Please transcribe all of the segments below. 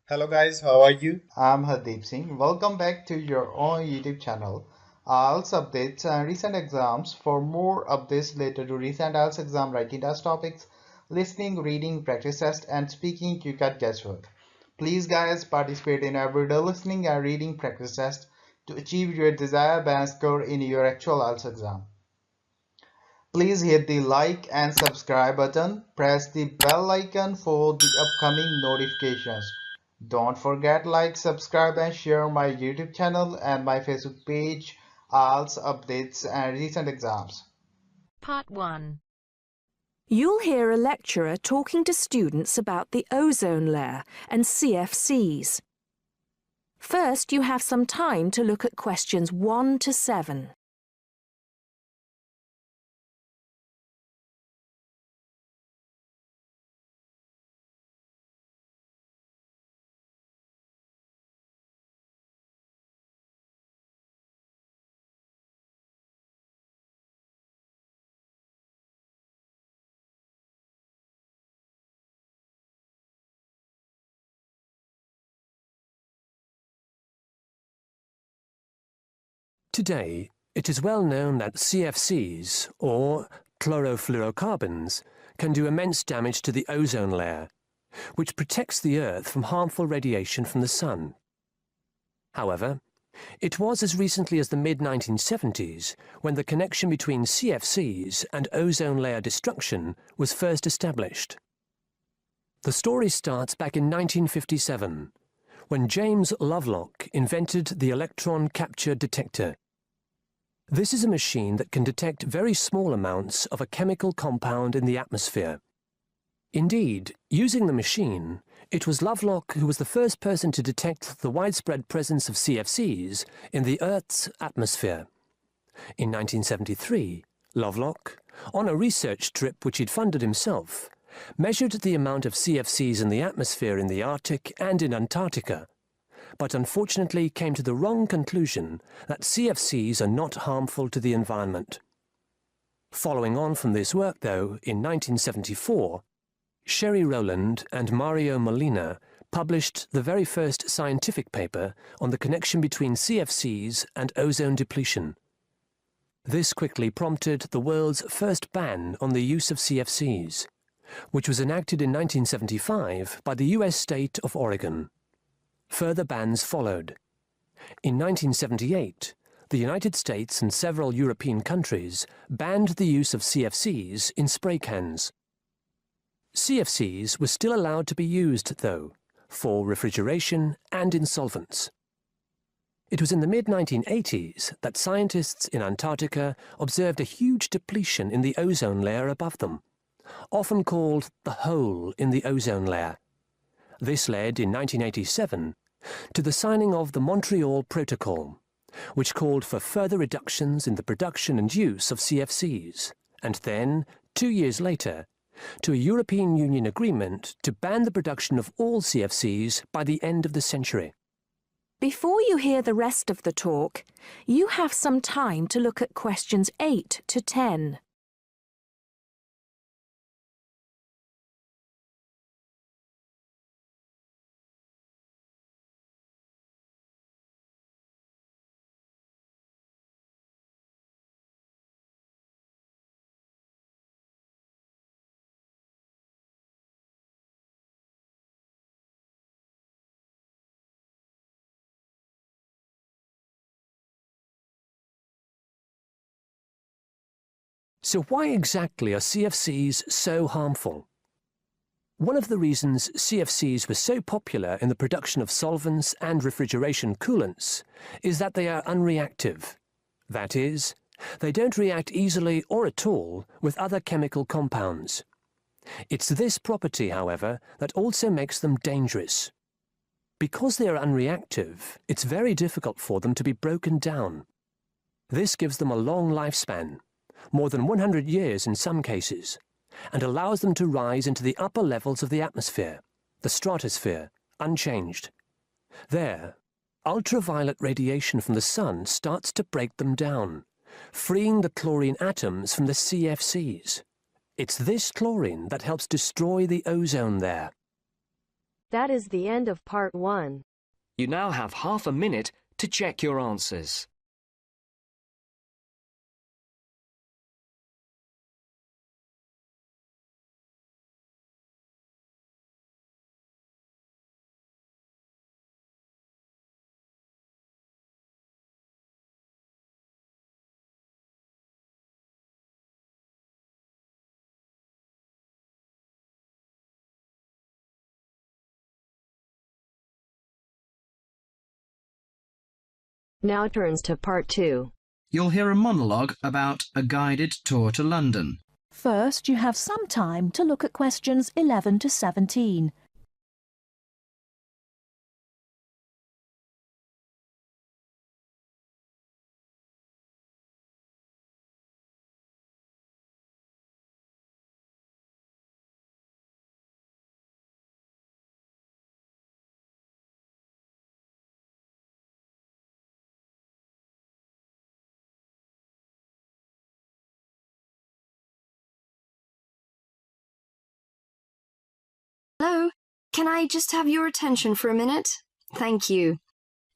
Hello guys, how are you? I'm Hardeep Singh. Welcome back to your own YouTube channel. IELTS updates and recent exams. For more updates related to recent IELTS exam writing test topics, listening, reading, practice test, and speaking, you got guesswork. Please, guys, participate in everyday listening and reading practice test to achieve your desired band score in your actual IELTS exam. Please hit the like and subscribe button. Press the bell icon for the upcoming notifications. Don't forget like, subscribe and share my YouTube channel and my Facebook page, IELTS updates and recent exams. Part 1. You'll hear a lecturer talking to students about the ozone layer and CFCs. First, you have some time to look at questions 1 to 7. Today, it is well known that CFCs, or chlorofluorocarbons, can do immense damage to the ozone layer, which protects the Earth from harmful radiation from the sun. However, it was as recently as the mid-1970s when the connection between CFCs and ozone layer destruction was first established. The story starts back in 1957, when James Lovelock invented the electron capture detector. This is a machine that can detect very small amounts of a chemical compound in the atmosphere. Indeed, using the machine, it was Lovelock who was the first person to detect the widespread presence of CFCs in the Earth's atmosphere. In 1973, Lovelock, on a research trip which he'd funded himself, measured the amount of CFCs in the atmosphere in the Arctic and in Antarctica, but unfortunately came to the wrong conclusion that CFCs are not harmful to the environment. Following on from this work, though, in 1974, Sherry Rowland and Mario Molina published the very first scientific paper on the connection between CFCs and ozone depletion. This quickly prompted the world's first ban on the use of CFCs, which was enacted in 1975 by the US state of Oregon. Further bans followed. In 1978, the United States and several European countries banned the use of CFCs in spray cans. CFCs were still allowed to be used, though, for refrigeration and in solvents. It was in the mid-1980s that scientists in Antarctica observed a huge depletion in the ozone layer above them, often called the hole in the ozone layer. This led, in 1987, to the signing of the Montreal Protocol, which called for further reductions in the production and use of CFCs, and then, 2 years later, to a European Union agreement to ban the production of all CFCs by the end of the century. Before you hear the rest of the talk, you have some time to look at questions 8 to 10. So why exactly are CFCs so harmful? One of the reasons CFCs were so popular in the production of solvents and refrigeration coolants is that they are unreactive. That is, they don't react easily or at all with other chemical compounds. It's this property, however, that also makes them dangerous. Because they are unreactive, it's very difficult for them to be broken down. This gives them a long lifespan, more than 100 years in some cases, and allows them to rise into the upper levels of the atmosphere, the stratosphere, unchanged. There, ultraviolet radiation from the sun starts to break them down, freeing the chlorine atoms from the CFCs. It's this chlorine that helps destroy the ozone there. That is the end of part 1. You now have half a minute to check your answers. Now turns to part 2. You'll hear a monologue about a guided tour to London. First, you have some time to look at questions 11 to 17. Hello, can I just have your attention for a minute? Thank you.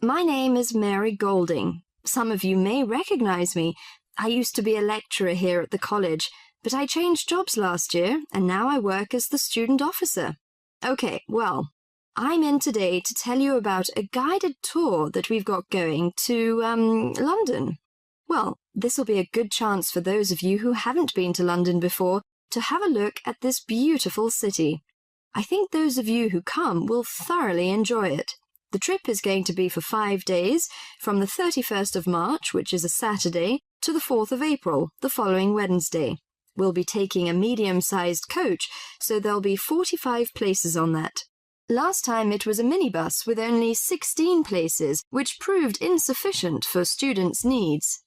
My name is Mary Golding. Some of you may recognize me. I used to be a lecturer here at the college, but I changed jobs last year and now I work as the student officer. Okay, well, I'm in today to tell you about a guided tour that we've got going to, London. Well, this will be a good chance for those of you who haven't been to London before to have a look at this beautiful city. I think those of you who come will thoroughly enjoy it. The trip is going to be for 5 days, from the 31st of March, which is a Saturday, to the 4th of April, the following Wednesday. We'll be taking a medium-sized coach, so there'll be 45 places on that. Last time it was a minibus with only 16 places, which proved insufficient for students' needs.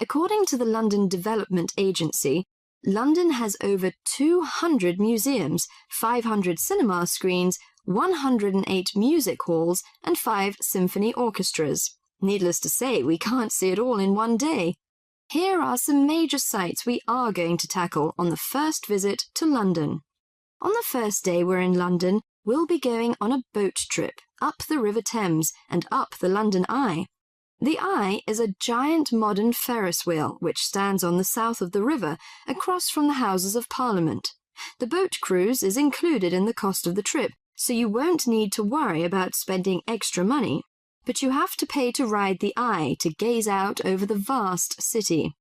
According to the London Development Agency, London has over 200 museums, 500 cinema screens, 108 music halls, and 5 symphony orchestras. Needless to say, we can't see it all in one day. Here are some major sites we are going to tackle on the first visit to London. On the first day we're in London, we'll be going on a boat trip up the River Thames and up the London Eye. The Eye is a giant modern Ferris wheel which stands on the south of the river, across from the Houses of Parliament. The boat cruise is included in the cost of the trip, so you won't need to worry about spending extra money. But you have to pay to ride the Eye to gaze out over the vast city.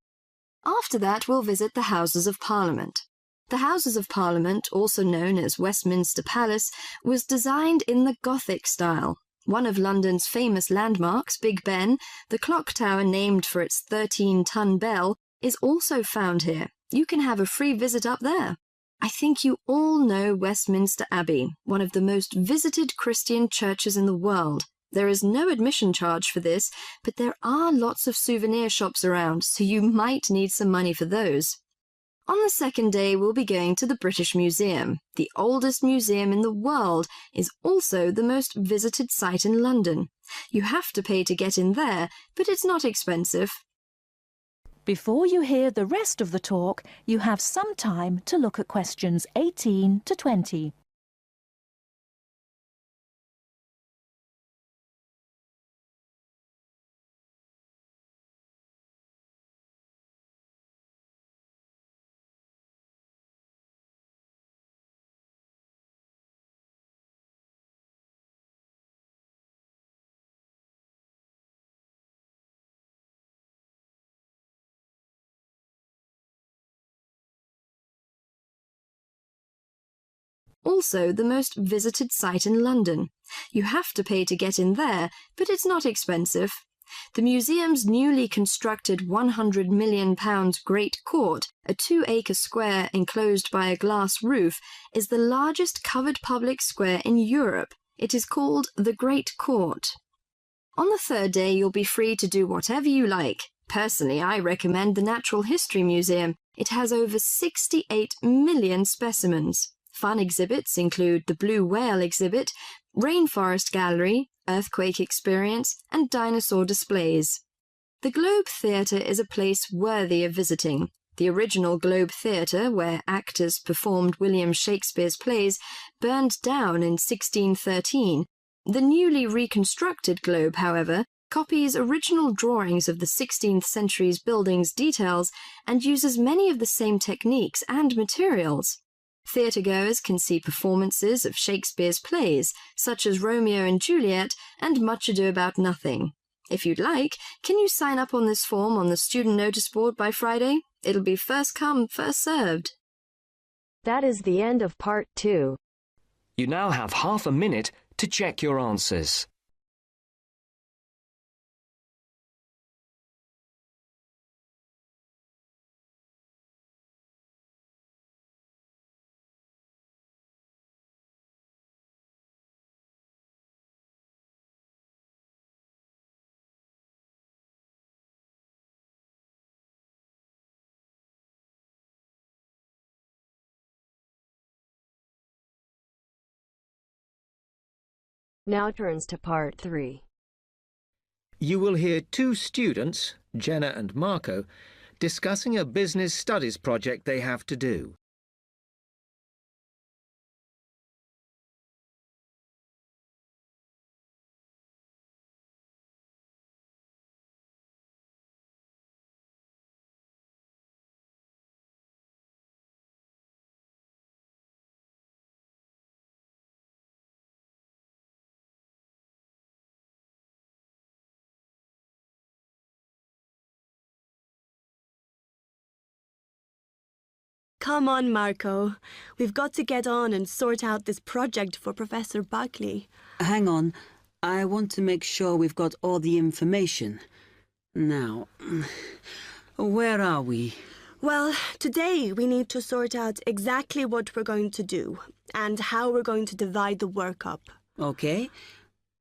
After that, we'll visit the Houses of Parliament. The Houses of Parliament, also known as Westminster Palace, was designed in the Gothic style. One of London's famous landmarks, Big Ben, the clock tower named for its 13-ton bell, is also found here. You can have a free visit up there. I think you all know Westminster Abbey, one of the most visited Christian churches in the world. There is no admission charge for this, but there are lots of souvenir shops around, so you might need some money for those. On the second day, we'll be going to the British Museum. The oldest museum in the world is also the most visited site in London. You have to pay to get in there, but it's not expensive. Before you hear the rest of the talk, you have some time to look at questions 18 to 20. Also the most visited site in London. You have to pay to get in there, but it's not expensive. The museum's newly constructed £100 million Great Court, a 2-acre square enclosed by a glass roof, is the largest covered public square in Europe. It is called the Great Court. On the third day, you'll be free to do whatever you like. Personally, I recommend the Natural History Museum. It has over 68 million specimens. Fun exhibits include the Blue Whale exhibit, Rainforest Gallery, Earthquake Experience, and dinosaur displays. The Globe Theatre is a place worthy of visiting. The original Globe Theatre, where actors performed William Shakespeare's plays, burned down in 1613. The newly reconstructed Globe, however, copies original drawings of the 16th century's building's details and uses many of the same techniques and materials. Theatregoers can see performances of Shakespeare's plays, such as Romeo and Juliet and Much Ado About Nothing. If you'd like, can you sign up on this form on the student notice board by Friday? It'll be first come, first served. That is the end of part 2. You now have half a minute to check your answers. Now turns to part 3. You will hear two students, Jenna and Marco, discussing a business studies project they have to do. Come on, Marco. We've got to get on and sort out this project for Professor Buckley. Hang on. I want to make sure we've got all the information. Now, where are we? Well, today we need to sort out exactly what we're going to do and how we're going to divide the work up. Okay.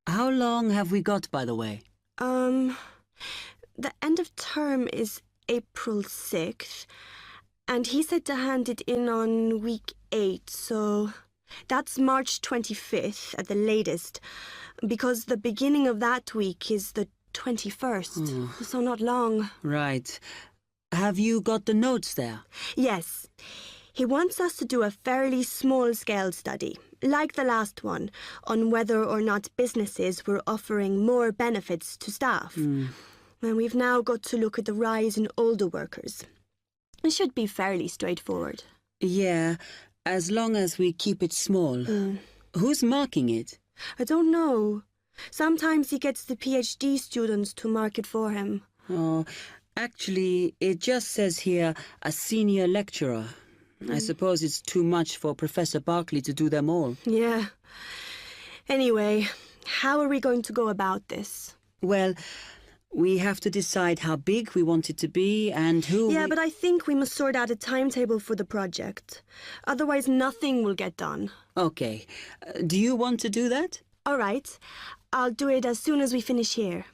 How long have we got, by the way? The end of term is April 6th. And he said to hand it in on week 8, so that's March 25th at the latest, because the beginning of that week is the 21st, so not long. Right. Have you got the notes there? Yes. He wants us to do a fairly small-scale study, like the last one, on whether or not businesses were offering more benefits to staff. And we've now got to look at the rise in older workers. It should be fairly straightforward. Yeah, as long as we keep it small. Who's marking it? I don't know. Sometimes he gets the PhD students to mark it for him. Oh, actually, it just says here, a senior lecturer. I suppose it's too much for Professor Barclay to do them all. Yeah. Anyway, how are we going to go about this? Well, we have to decide how big we want it to be and who... Yeah, but I think we must sort out a timetable for the project. Otherwise, nothing will get done. Okay. Do you want to do that? All right. I'll do it as soon as we finish here.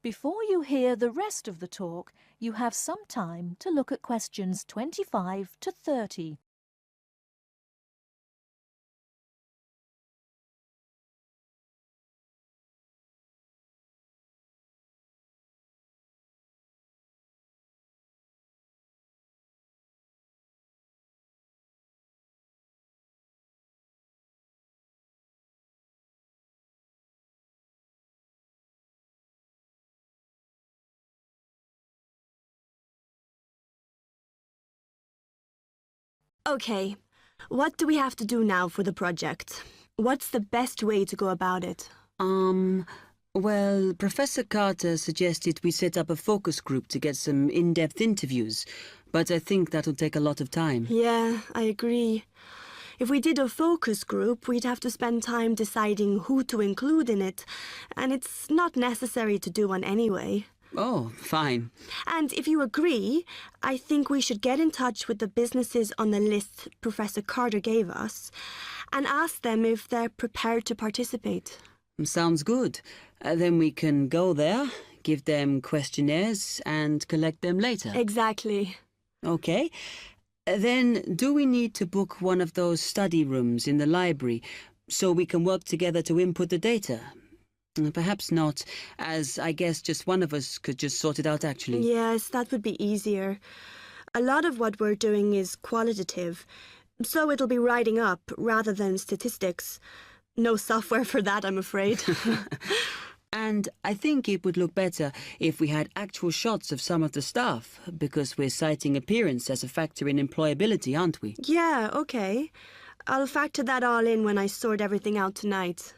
Before you hear the rest of the talk, you have some time to look at questions 25 to 30. Okay, what do we have to do now for the project? What's the best way to go about it? Well, Professor Carter suggested we set up a focus group to get some in-depth interviews, but I think that'll take a lot of time. Yeah, I agree. If we did a focus group, we'd have to spend time deciding who to include in it, and it's not necessary to do one anyway. Oh, fine. And if you agree, I think we should get in touch with the businesses on the list Professor Carter gave us and ask them if they're prepared to participate. Sounds good. Then we can go there, give them questionnaires and collect them later. Exactly. Okay. Then do we need to book one of those study rooms in the library so we can work together to input the data? Perhaps not, as I guess just one of us could just sort it out actually. Yes, that would be easier. A lot of what we're doing is qualitative, so it'll be writing up rather than statistics. No software for that, I'm afraid. And I think it would look better if we had actual shots of some of the staff, because we're citing appearance as a factor in employability, aren't we? Yeah, okay. I'll factor that all in when I sort everything out tonight.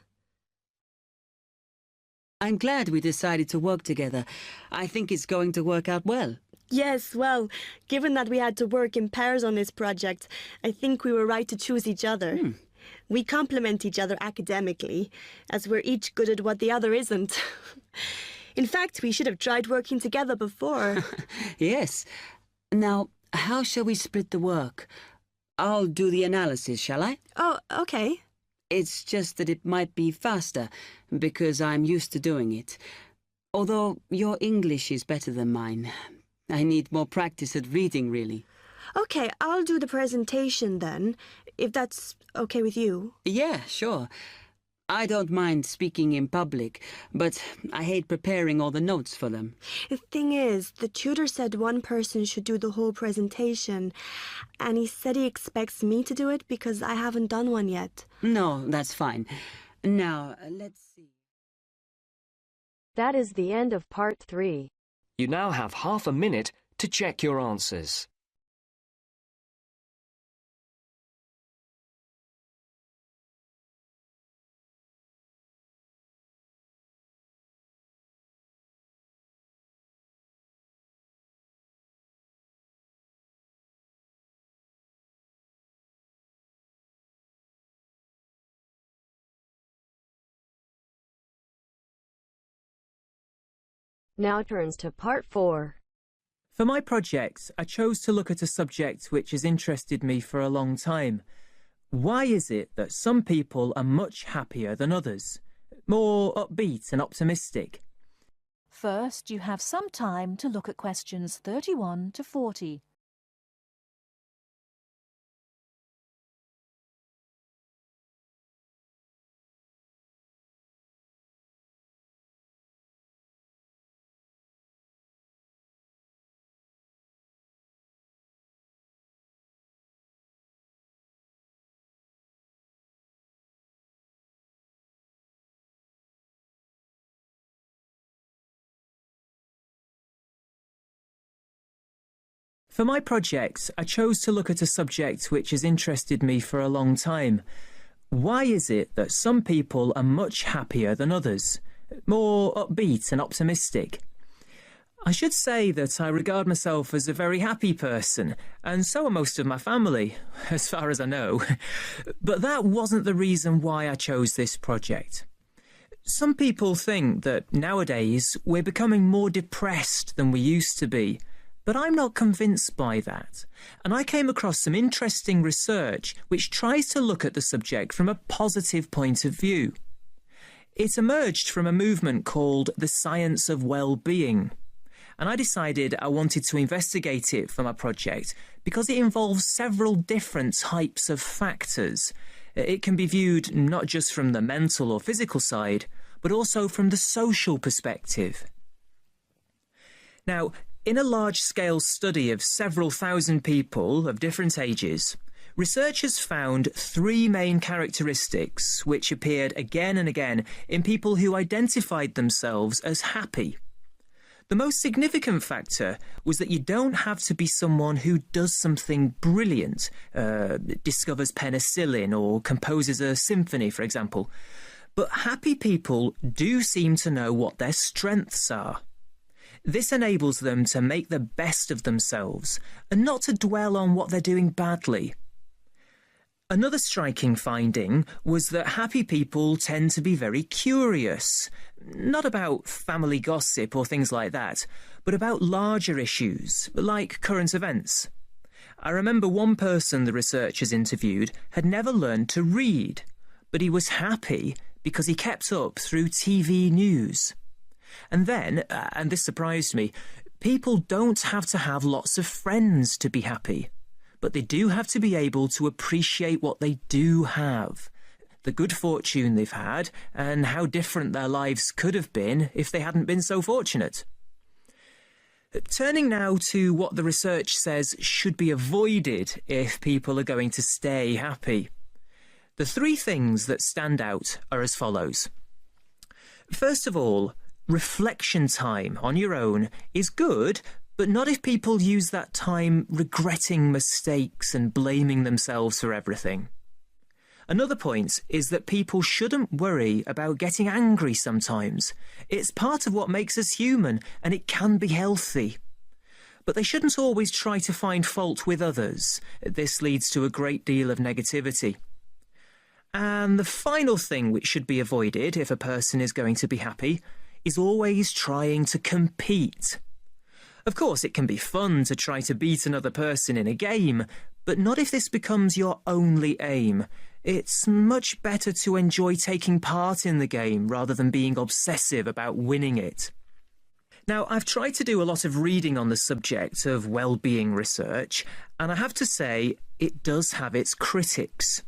I'm glad we decided to work together. I think it's going to work out well. Yes, well, given that we had to work in pairs on this project, I think we were right to choose each other. We complement each other academically, as we're each good at what the other isn't. In fact, we should have tried working together before. Yes. Now, how shall we split the work? I'll do the analysis, shall I? Oh, okay. It's just that it might be faster, because I'm used to doing it. Although your English is better than mine. I need more practice at reading, really. Okay, I'll do the presentation then, if that's okay with you. Yeah, sure. I don't mind speaking in public, but I hate preparing all the notes for them. The thing is, the tutor said one person should do the whole presentation, and he said he expects me to do it because I haven't done one yet. No, that's fine. Now, let's see. That is the end of part 3. You now have half a minute to check your answers. Now turns to part 4. For my project, I chose to look at a subject which has interested me for a long time. Why is it that some people are much happier than others? More upbeat and optimistic? First, you have some time to look at questions 31 to 40. For my project, I chose to look at a subject which has interested me for a long time. Why is it that some people are much happier than others? More upbeat and optimistic? I should say that I regard myself as a very happy person, and so are most of my family, as far as I know. But that wasn't the reason why I chose this project. Some people think that nowadays we're becoming more depressed than we used to be. But I'm not convinced by that, and I came across some interesting research which tries to look at the subject from a positive point of view. It emerged from a movement called the science of well-being, and I decided I wanted to investigate it for my project because it involves several different types of factors. It can be viewed not just from the mental or physical side, but also from the social perspective. Now, in a large-scale study of several thousand people of different ages, researchers found 3 main characteristics which appeared again and again in people who identified themselves as happy. The most significant factor was that you don't have to be someone who does something brilliant, discovers penicillin or composes a symphony, for example. But happy people do seem to know what their strengths are. This enables them to make the best of themselves and not to dwell on what they're doing badly. Another striking finding was that happy people tend to be very curious, not about family gossip or things like that, but about larger issues, like current events. I remember one person the researchers interviewed had never learned to read, but he was happy because he kept up through TV news. And then, and this surprised me, people don't have to have lots of friends to be happy, but they do have to be able to appreciate what they do have, the good fortune they've had, and how different their lives could have been if they hadn't been so fortunate. Turning now to what the research says should be avoided if people are going to stay happy. The three things that stand out are as follows. First of all, reflection time on your own is good, but not if people use that time regretting mistakes and blaming themselves for everything. Another point is that people shouldn't worry about getting angry sometimes. It's part of what makes us human, and it can be healthy. But they shouldn't always try to find fault with others. This leads to a great deal of negativity. And the final thing which should be avoided if a person is going to be happy is always trying to compete. Of course, it can be fun to try to beat another person in a game, but not if this becomes your only aim. It's much better to enjoy taking part in the game rather than being obsessive about winning it. Now, I've tried to do a lot of reading on the subject of well-being research, and I have to say it does have its critics.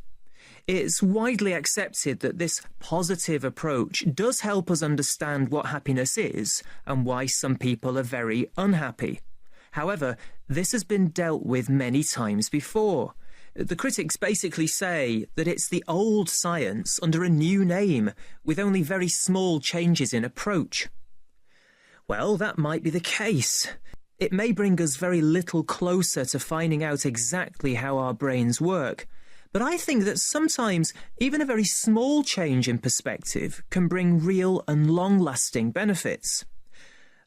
It's widely accepted that this positive approach does help us understand what happiness is and why some people are very unhappy. However, this has been dealt with many times before. The critics basically say that it's the old science under a new name, with only very small changes in approach. Well, that might be the case. It may bring us very little closer to finding out exactly how our brains work. But I think that sometimes even a very small change in perspective can bring real and long-lasting benefits.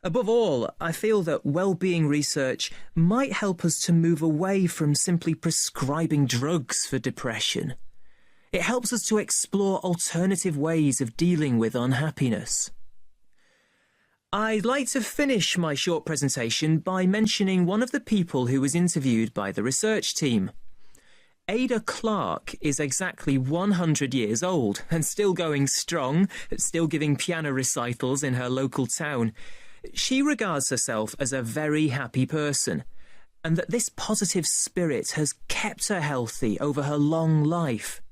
Above all, I feel that well-being research might help us to move away from simply prescribing drugs for depression. It helps us to explore alternative ways of dealing with unhappiness. I'd like to finish my short presentation by mentioning one of the people who was interviewed by the research team. Ada Clark is exactly 100 years old and still going strong, still giving piano recitals in her local town. She regards herself as a very happy person, and that this positive spirit has kept her healthy over her long life.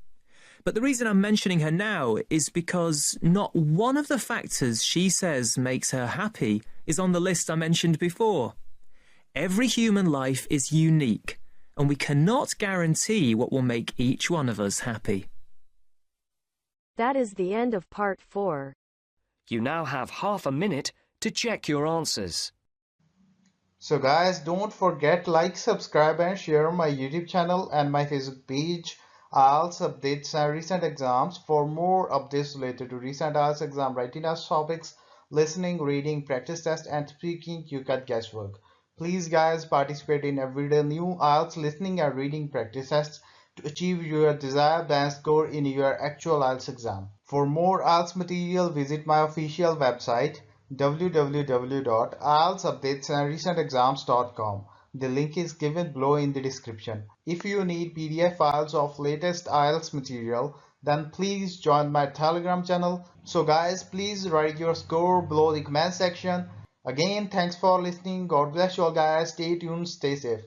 But the reason I'm mentioning her now is because not one of the factors she says makes her happy is on the list I mentioned before. Every human life is unique, and we cannot guarantee what will make each one of us happy. That is the end of part 4. You now have half a minute to check your answers. So guys, don't forget like, subscribe and share my YouTube channel and my Facebook page, IELTS updates and recent exams. For more updates related to recent IELTS exam writing test topics, listening, reading, practice test and speaking, you got guesswork. Please guys, participate in everyday new IELTS listening and reading practice tests to achieve your desired band score in your actual IELTS exam. For more IELTS material, visit my official website www.ieltsupdatesandrecentexams.com. The link is given below in the description. If you need PDF files of latest IELTS material, then please join my Telegram channel. So guys, please write your score below the comment section. Again, thanks for listening. God bless you all guys. Stay tuned, stay safe.